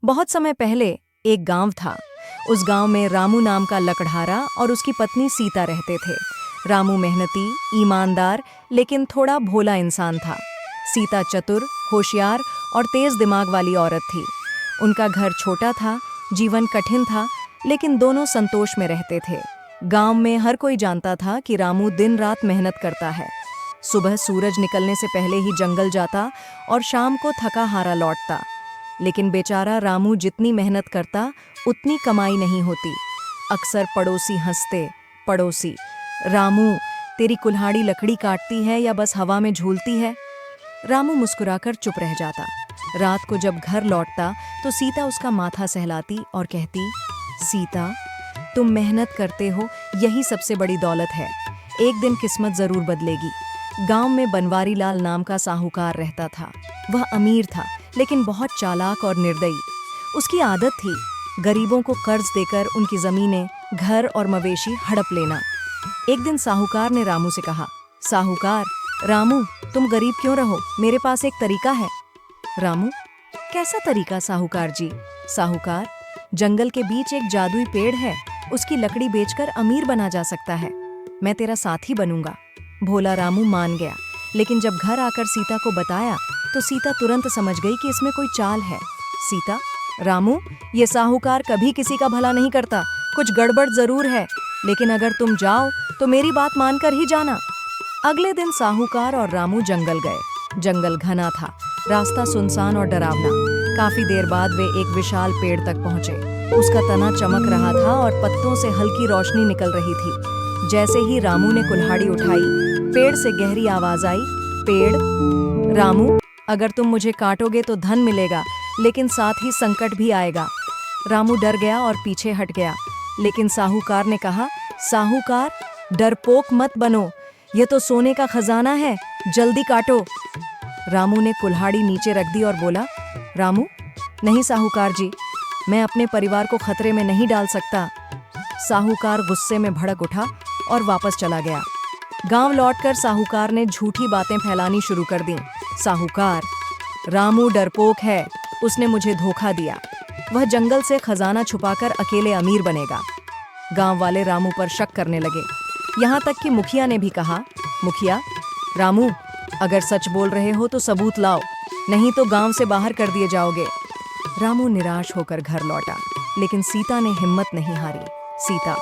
बहुत समय पहले एक गांव था। उस गांव में रामू नाम का लकड़हारा और उसकी पत्नी सीता रहते थे। रामू मेहनती, ईमानदार लेकिन थोड़ा भोला इंसान था। सीता चतुर, होशियार और तेज दिमाग वाली औरत थी। उनका घर छोटा था, जीवन कठिन था, लेकिन दोनों संतोष में रहते थे। गांव में हर कोई जानता था कि रामू दिन रात मेहनत करता है। सुबह सूरज निकलने से पहले ही जंगल जाता और शाम को थका हारा लौटता। लेकिन बेचारा रामू जितनी मेहनत करता उतनी कमाई नहीं होती। अक्सर पड़ोसी हंसते, पड़ोसी, रामू तेरी कुल्हाड़ी लकड़ी काटती है या बस हवा में झूलती है। रामू मुस्कुराकर चुप रह जाता। रात को जब घर लौटता तो सीता उसका माथा सहलाती और कहती, सीता, तुम मेहनत करते हो, यही सबसे बड़ी दौलत है। एक दिन किस्मत जरूर बदलेगी। गांव में बनवारी लाल नाम का साहूकार रहता था। वह अमीर था लेकिन बहुत चालाक और निर्दयी। उसकी आदत थी गरीबों को कर्ज देकर उनकी जमीनें, घर और मवेशी हड़प लेना। एक दिन साहूकार ने रामू से कहा, साहूकार, रामू, तुम गरीब क्यों रहो? मेरे पास एक तरीका है। रामू, कैसा तरीका साहूकार जी? साहूकार, जंगल के बीच एक जादुई पेड़ है, उसकी लकड़ी बेचकर अमीर बना जा सकता है। मैं तेरा साथी बनूंगा। भोला रामू मान गया, लेकिन जब घर आकर सीता को बताया तो सीता तुरंत समझ गई कि इसमें कोई चाल है। सीता, रामू, ये साहूकार कभी किसी का भला नहीं करता, कुछ गड़बड़ जरूर है, लेकिन अगर तुम जाओ तो मेरी बात मानकर ही जाना। अगले दिन साहूकार और रामू जंगल गए। जंगल घना था, रास्ता सुनसान और डरावना। काफी देर बाद वे एक विशाल पेड़ तक पहुंचे। उसका तना चमक रहा था और पत्तों से हल्की रोशनी निकल रही थी। जैसे ही रामू ने कुल्हाड़ी उठाई, पेड़ से गहरी आवाज आई, पेड़, रामू, अगर तुम मुझे काटोगे तो धन मिलेगा, लेकिन साथ ही संकट भी आएगा। रामू डर गया और पीछे हट गया, लेकिन साहूकार ने कहा, साहूकार, डरपोक मत बनो, यह तो सोने का खजाना है, जल्दी काटो। रामू ने कुल्हाड़ी नीचे रख दी और बोला, रामू, नहीं साहूकार जी, मैं अपने परिवार को खतरे में नहीं डाल सकता। साहूकार गुस्से में भड़क उठा और वापस चला गया। गांव लौटकर साहूकार ने झूठी बातें फैलानी शुरू कर दी। साहूकार, रामू डरपोक है, उसने मुझे धोखा दिया। वह जंगल से खजाना छुपाकर अकेले अमीर बनेगा। गांव वाले रामू पर शक करने लगे। यहाँ तक कि मुखिया ने भी कहा, मुखिया, रामू, अगर सच बोल रहे हो तो सबूत लाओ, नहीं तो गांव से बाहर कर दिए जाओगे। रामू निराश होकर घर लौटा, लेकिन सीता ने हिम्मत नहीं हारी। सीता,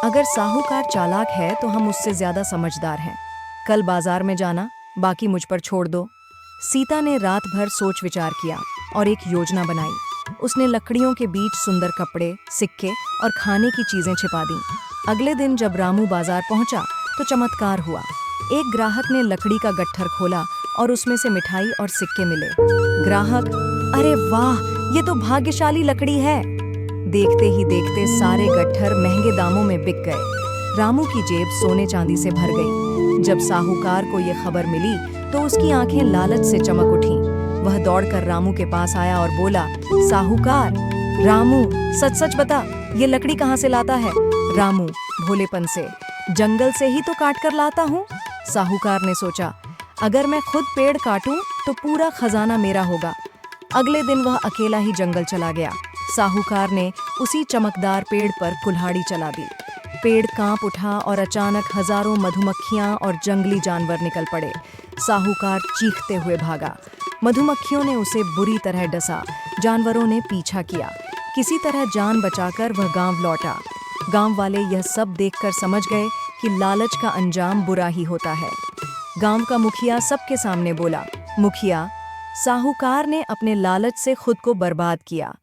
अगर साहूकार चालाक है तो हम उससे ज्यादा समझदार हैं। कल बाजार में जाना, बाकी मुझ पर छोड़ दो। सीता ने रात भर सोच विचार किया और एक योजना बनाई। उसने लकड़ियों के बीच सुंदर कपड़े, सिक्के और खाने की चीजें छिपा दी। अगले दिन जब रामू बाजार पहुंचा तो चमत्कार हुआ। एक ग्राहक ने लकड़ी का गट्ठर खोला और उसमें से मिठाई और सिक्के मिले। ग्राहक, अरे वाह, ये तो भाग्यशाली लकड़ी है। देखते ही देखते सारे गट्ठर महंगे दामों में बिक गए। रामू की जेब सोने चांदी से भर गई। जब साहूकार को यह खबर मिली तो उसकी आंखें लालच से चमक उठीं। वह दौड़कर रामू के पास आया और बोला, साहूकार, रामू, सच सच बता, ये लकड़ी कहाँ से लाता है? रामू भोलेपन से, जंगल से ही तो काट कर लाता हूँ। साहूकार ने सोचा, अगर मैं खुद पेड़ काटूं तो पूरा खजाना मेरा होगा। अगले दिन वह अकेला ही जंगल चला गया। साहूकार ने उसी चमकदार पेड़ पर कुल्हाड़ी चला दी। पेड़ कांप उठा और अचानक हजारों मधुमक्खियां और जंगली जानवर निकल पड़े। साहूकार चीखते हुए भागा। मधुमक्खियों ने उसे बुरी तरह डसा। जानवरों ने पीछा किया। किसी तरह जान बचाकर वह गांव लौटा। गांव वाले यह सब देखकर समझ गए कि लालच का अंजाम बुरा ही होता है। गांव का मुखिया सबके सामने बोला, मुखिया, साहूकार ने अपने लालच से खुद को बर्बाद किया।